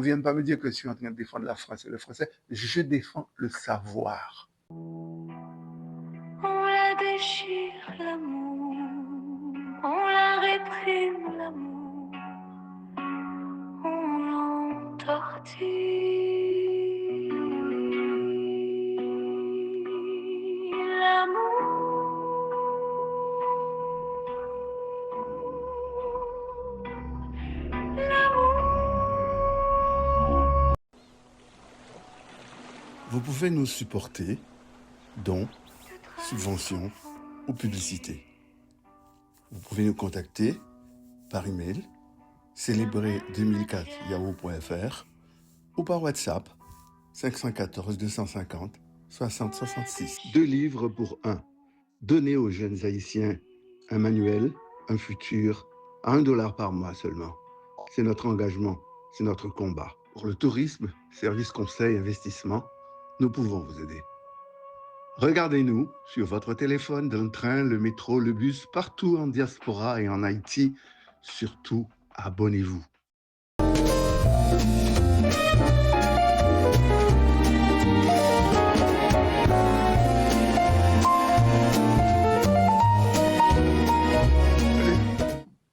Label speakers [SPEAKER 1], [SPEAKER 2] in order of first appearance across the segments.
[SPEAKER 1] vienne pas me dire que je suis en train de défendre la France et le français. Je défends le savoir.
[SPEAKER 2] On la déchire l'amour, on la réprime l'amour, on l'entortille l'amour.
[SPEAKER 3] Vous pouvez nous supporter, dons, subventions ou publicités. Vous pouvez nous contacter par email célébrer2004yahoo.fr ou par WhatsApp 514 250 60 66. 2 livres pour 1. Donnez aux jeunes haïtiens un manuel, un futur, à $1 par mois seulement. C'est notre engagement, c'est notre combat. Pour le tourisme, service conseil, investissement, nous pouvons vous aider. Regardez-nous sur votre téléphone, dans le train, le métro, le bus, partout en diaspora et en Haïti. Surtout, abonnez-vous.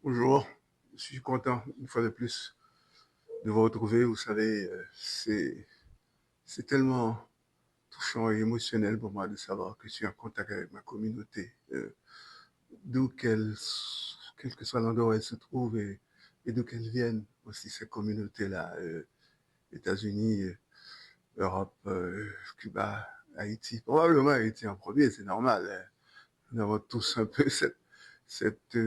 [SPEAKER 1] Bonjour, je suis content une fois de plus de vous retrouver. Vous savez, c'est tellement touchant et émotionnel pour moi de savoir que je suis en contact avec ma communauté, quel que soit l'endroit où elle se trouve et d'où qu'elle vienne aussi, ces communautés-là, États-Unis, Europe, Cuba, Haïti, probablement Haïti en premier, c'est normal. Hein. Nous avons tous un peu cette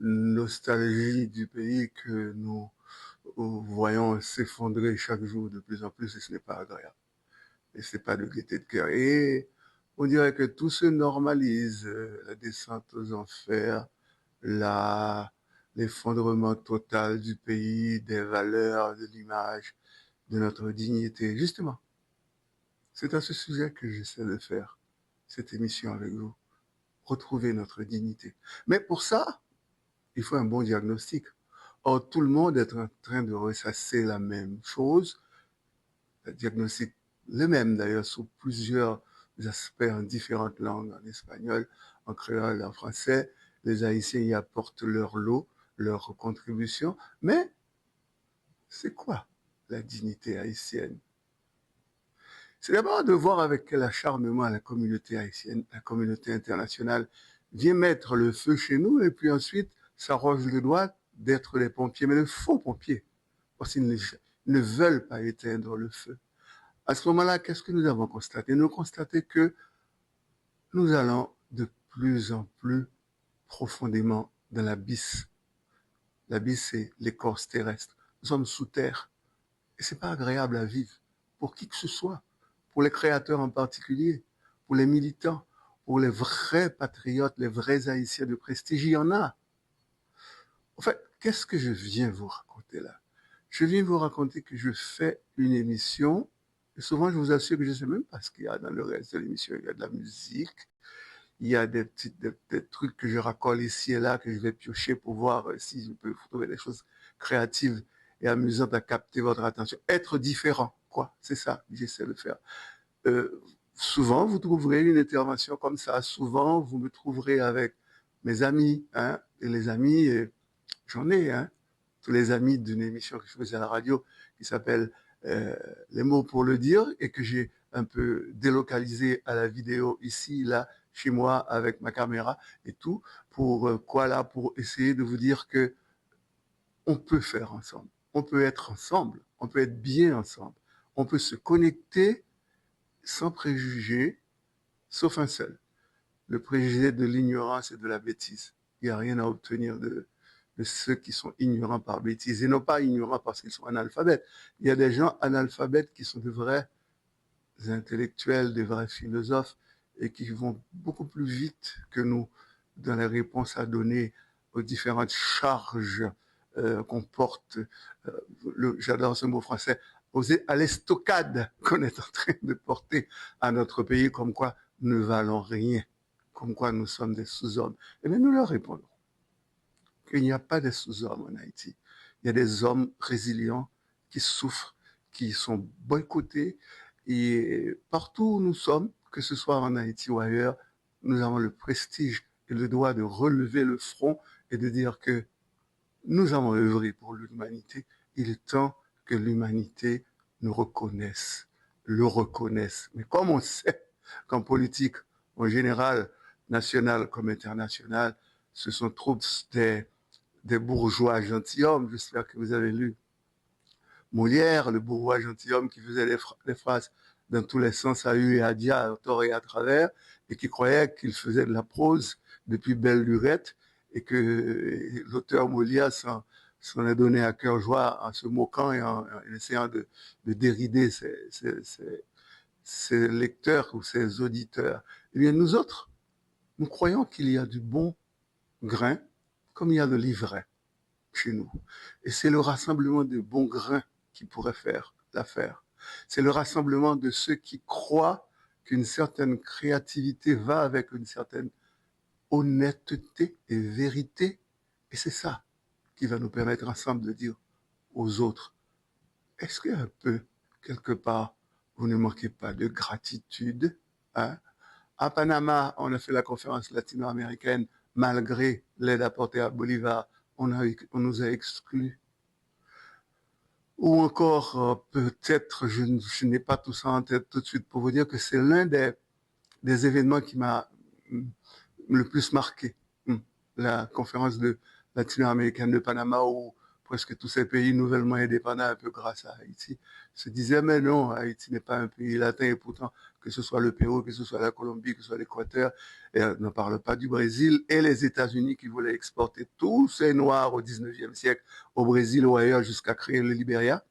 [SPEAKER 1] nostalgie du pays que nous voyons s'effondrer chaque jour de plus en plus et ce n'est pas agréable. Et c'est pas de gaieté de cœur. Et on dirait que tout se normalise, la descente aux enfers, l'effondrement total du pays, des valeurs, de l'image, de notre dignité. Justement, c'est à ce sujet que j'essaie de faire cette émission avec vous. Retrouver notre dignité. Mais pour ça, il faut un bon diagnostic. Or, tout le monde est en train de ressasser la même chose, le diagnostic le même d'ailleurs sous plusieurs aspects en différentes langues, en espagnol, en créole, en français. Les Haïtiens y apportent leur lot, leur contribution. Mais c'est quoi la dignité haïtienne? C'est d'abord de voir avec quel acharnement la communauté haïtienne, la communauté internationale vient mettre le feu chez nous et puis ensuite s'arroge le droit d'être les pompiers, mais de faux pompiers, parce qu'ils ne veulent pas éteindre le feu. À ce moment-là, qu'est-ce que nous avons constaté? Nous avons constaté que nous allons de plus en plus profondément dans l'abysse. L'abysse, c'est l'écorce terrestre. Nous sommes sous terre. Et c'est pas agréable à vivre pour qui que ce soit, pour les créateurs en particulier, pour les militants, pour les vrais patriotes, les vrais Haïtiens de prestige. Il y en a. En fait, qu'est-ce que je viens vous raconter là? Je viens vous raconter que je fais une émission. Et souvent, je vous assure que je ne sais même pas ce qu'il y a dans le reste de l'émission. Il y a de la musique, il y a des trucs que je racole ici et là, que je vais piocher pour voir si je peux trouver des choses créatives et amusantes à capter votre attention. Être différent, quoi. C'est ça que j'essaie de faire. Souvent, vous trouverez une intervention comme ça. Souvent, vous me trouverez avec mes amis, hein, et les amis, j'en ai, hein, tous les amis d'une émission que je faisais à la radio qui s'appelle Les mots pour le dire et que j'ai un peu délocalisé à la vidéo ici, là, chez moi, avec ma caméra et tout, pour quoi là, pour essayer de vous dire que on peut faire ensemble, on peut être ensemble, on peut être bien ensemble, on peut se connecter sans préjugés, sauf un seul, le préjugé de l'ignorance et de la bêtise. Il n'y a rien à obtenir de ceux qui sont ignorants par bêtise, et non pas ignorants parce qu'ils sont analphabètes. Il y a des gens analphabètes qui sont de vrais intellectuels, des vrais philosophes, et qui vont beaucoup plus vite que nous dans les réponses à donner aux différentes charges qu'on porte. J'adore ce mot français, à l'estocade qu'on est en train de porter à notre pays, comme quoi nous ne valons rien, comme quoi nous sommes des sous-hommes. Eh bien, nous leur répondons qu'il n'y a pas de sous-hommes en Haïti. Il y a des hommes résilients qui souffrent, qui sont boycottés. Et partout où nous sommes, que ce soit en Haïti ou ailleurs, nous avons le prestige et le droit de relever le front et de dire que nous avons œuvré pour l'humanité. Il est temps que l'humanité nous reconnaisse, le reconnaisse. Mais comme on sait qu'en politique, en général, nationale comme internationale, ce sont trop des bourgeois gentilshommes. J'espère que vous avez lu Molière, le bourgeois gentilhomme qui faisait des phrases dans tous les sens à eu et à dia, à tort et à travers, et qui croyait qu'il faisait de la prose depuis belle lurette, et que l'auteur Molière s'en est donné à cœur joie en se moquant et en essayant de dérider ses lecteurs ou ses auditeurs. Eh bien, nous autres, nous croyons qu'il y a du bon grain comme il y a de l'ivraie chez nous. Et c'est le rassemblement de bons grains qui pourrait faire l'affaire. C'est le rassemblement de ceux qui croient qu'une certaine créativité va avec une certaine honnêteté et vérité. Et c'est ça qui va nous permettre ensemble de dire aux autres, est-ce qu'un peu, quelque part, vous ne manquez pas de gratitude, hein? À Panama, on a fait la conférence latino-américaine, malgré l'aide apportée à Bolivar, on nous a exclus. Ou encore, peut-être, je n'ai pas tout ça en tête tout de suite pour vous dire que c'est l'un des événements qui m'a le plus marqué. La conférence latino-américaine de Panama où presque tous ces pays nouvellement indépendants, un peu grâce à Haïti, se disaient, mais non, Haïti n'est pas un pays latin, et pourtant, que ce soit le Pérou, que ce soit la Colombie, que ce soit l'Équateur, et on ne parle pas du Brésil, et les États-Unis qui voulaient exporter tous ces Noirs au 19e siècle au Brésil ou ailleurs jusqu'à créer le Libéria.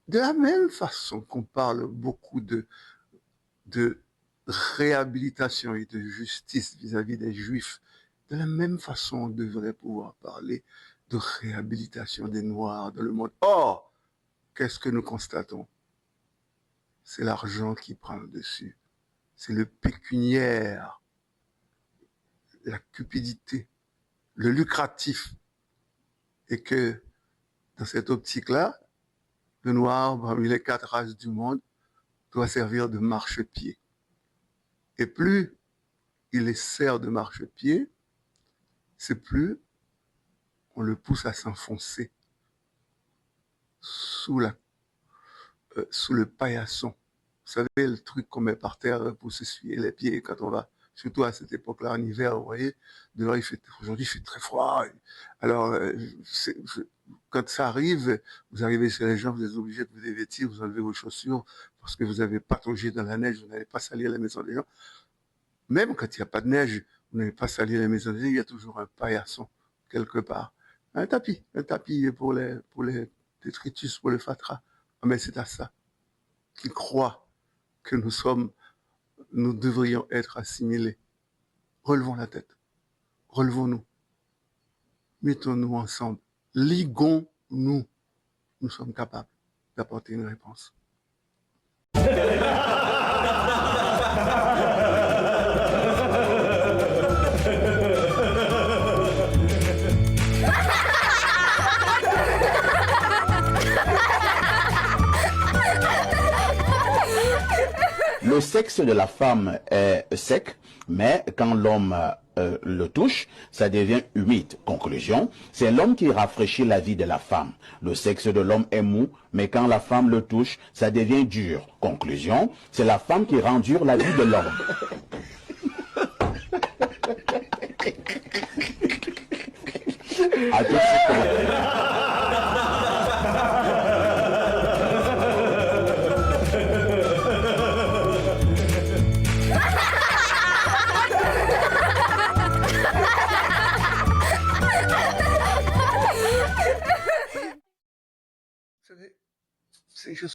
[SPEAKER 1] De la même façon qu'on parle beaucoup de réhabilitation et de justice vis-à-vis des Juifs, de la même façon, on devrait pouvoir parler de réhabilitation des Noirs dans le monde. Or, qu'est-ce que nous constatons? C'est l'argent qui prend le dessus. C'est le pécuniaire, la cupidité, le lucratif. Et que, dans cette optique-là, le noir, parmi les 4 races du monde, doit servir de marchepied. Et plus il les sert de marchepied, c'est plus on le pousse à s'enfoncer sous le paillasson. Vous savez, le truc qu'on met par terre pour s'essuyer les pieds quand on va, surtout à cette époque-là, en hiver, vous voyez, dehors, aujourd'hui, il fait très froid. Alors, quand ça arrive, vous arrivez chez les gens, vous êtes obligé de vous dévêtir, vous enlevez vos chaussures parce que vous avez pataugé dans la neige, vous n'allez pas salir la maison des gens. Même quand il n'y a pas de neige, vous n'allez pas salir la maison des gens, il y a toujours un paillasson quelque part. Un tapis pour les détritus, pour le fatras. Mais c'est à ça qu'ils croient que nous devrions être assimilés. Relevons la tête. Relevons-nous. Mettons-nous ensemble. Liguons-nous. Nous sommes capables d'apporter une réponse.
[SPEAKER 4] Le sexe de la femme est sec, mais quand l'homme le touche, ça devient humide. Conclusion, c'est l'homme qui rafraîchit la vie de la femme. Le sexe de l'homme est mou, mais quand la femme le touche, ça devient dur. Conclusion, c'est la femme qui rend dure la vie de l'homme. À tout de suite.
[SPEAKER 1] C'est juste